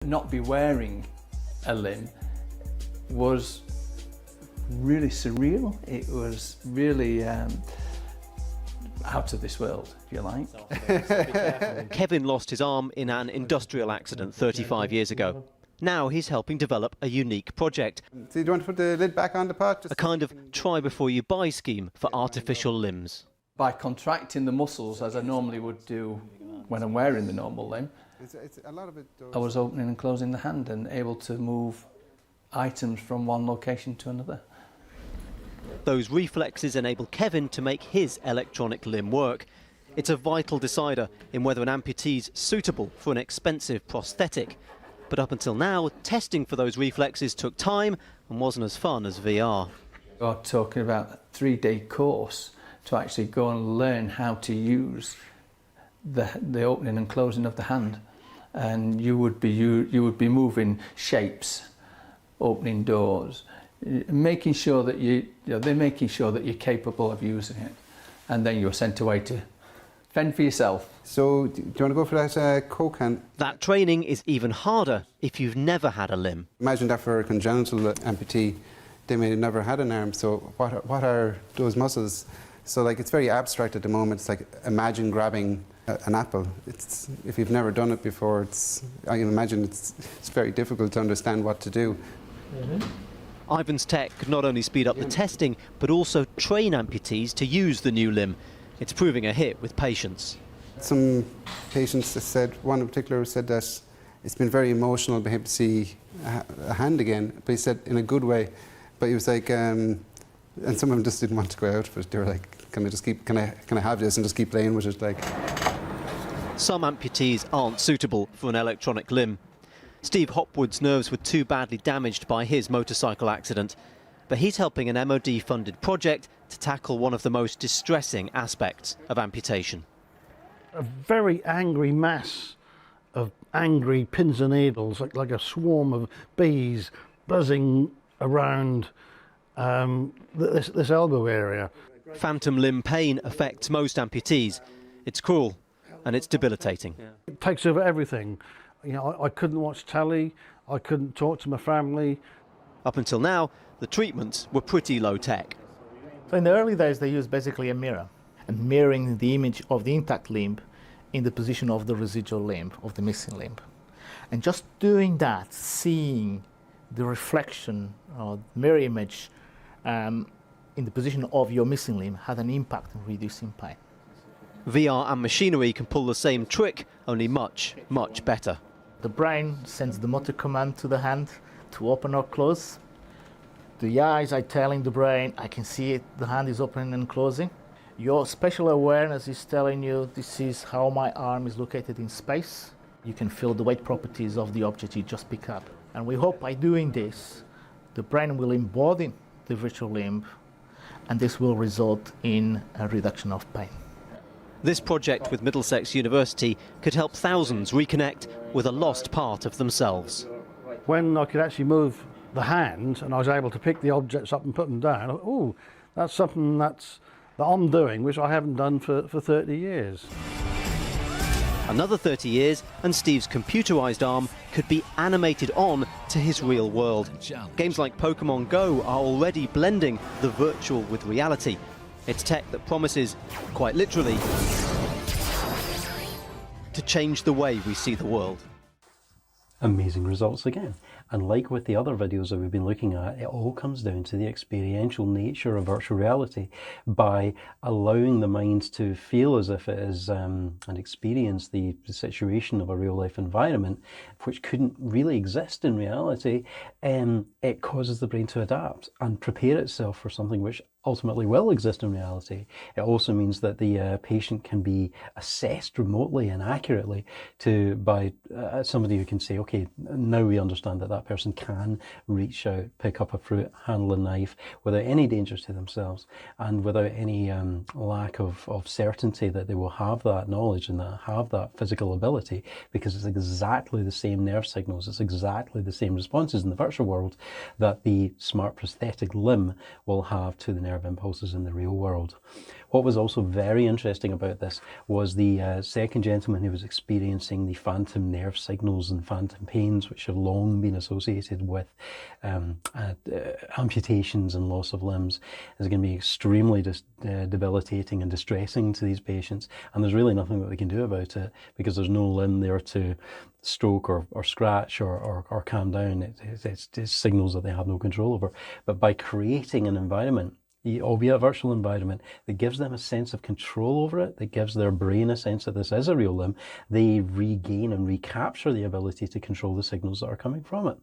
Not be wearing a limb was really surreal. It was really out of this world, if you like. Kevin lost his arm in an industrial accident 35 years ago. Now he's helping develop a unique project. So you don't want to put the lid back on the pot? A kind of try-before-you-buy scheme for artificial limbs. By contracting the muscles, as I normally would do when I'm wearing the normal limb, I was opening and closing the hand and able to move items from one location to another. Those reflexes enable Kevin to make his electronic limb work. It's a vital decider in whether an amputee's suitable for an expensive prosthetic. But up until now, testing for those reflexes took time and wasn't as fun as VR. We're talking about a 3-day course to actually go and learn how to use the opening and closing of the hand. And you would be moving shapes, opening doors, making sure that they're making sure that you're capable of using it, and then you're sent away to fend for yourself. So, do you want to go for that Coke can? That training is even harder if you've never had a limb. Imagine that for a congenital amputee, they may have never had an arm. So, what are those muscles? So, like, it's very abstract at the moment. It's like imagine grabbing an apple. If you've never done it before, I can imagine it's very difficult to understand what to do. Ivan's tech could not only speed up the testing, but also train amputees to use the new limb. It's proving a hit with patients. Some patients said, one in particular said that it's been very emotional for him to see a hand again, but he said in a good way. But he was like, and some of them just didn't want to go out, but they were like, can I have this and just keep playing with it? Like. Some amputees aren't suitable for an electronic limb. Steve Hopwood's nerves were too badly damaged by his motorcycle accident, but he's helping an MOD-funded project to tackle one of the most distressing aspects of amputation. A very angry mass of angry pins and needles, like a swarm of bees buzzing around this elbow area. Phantom limb pain affects most amputees. It's cruel and it's debilitating. It takes over everything. You know, I couldn't watch telly, I couldn't talk to my family. Up until now, the treatments were pretty low tech. So in the early days, they used basically a mirror and mirroring the image of the intact limb in the position of the residual limb, of the missing limb. And just doing that, seeing the reflection or mirror image in the position of your missing limb had an impact in reducing pain. VR and machinery can pull the same trick, only much, much better. The brain sends the motor command to the hand to open or close. The eyes are telling the brain, I can see it, the hand is opening and closing. Your spatial awareness is telling you this is how my arm is located in space. You can feel the weight properties of the object you just pick up. And we hope by doing this, the brain will embody the virtual limb, and this will result in a reduction of pain. This project with Middlesex University could help thousands reconnect with a lost part of themselves. When I could actually move the hand and I was able to pick the objects up and put them down, I thought, oh, that's something that I'm doing, which I haven't done for 30 years. Another 30 years and Steve's computerized arm could be animated on to his real world. Games like Pokemon Go are already blending the virtual with reality. It's tech that promises, quite literally, to change the way we see the world. Amazing results again. And like with the other videos that we've been looking at, it all comes down to the experiential nature of virtual reality. By allowing the mind to feel as if it is and experience the situation of a real life environment, which couldn't really exist in reality, it causes the brain to adapt and prepare itself for something which ultimately will exist in reality. It also means that the patient can be assessed remotely and accurately by somebody who can say, okay, now we understand that that person can reach out, pick up a fruit, handle a knife without any danger to themselves and without any lack of certainty that they will have that knowledge and that have that physical ability, because it's exactly the same nerve signals, it's exactly the same responses in the virtual world that the smart prosthetic limb will have to the nerve impulses in the real world. What was also very interesting about this was the second gentleman who was experiencing the phantom nerve signals and phantom pains, which have long been associated with amputations and loss of limbs, is going to be extremely debilitating and distressing to these patients. And there's really nothing that we can do about it because there's no limb there to stroke or scratch or calm down. It's signals that they have no control over. But by creating an environment, albeit a virtual environment, that gives them a sense of control over it, that gives their brain a sense that this is a real limb, they regain and recapture the ability to control the signals that are coming from it.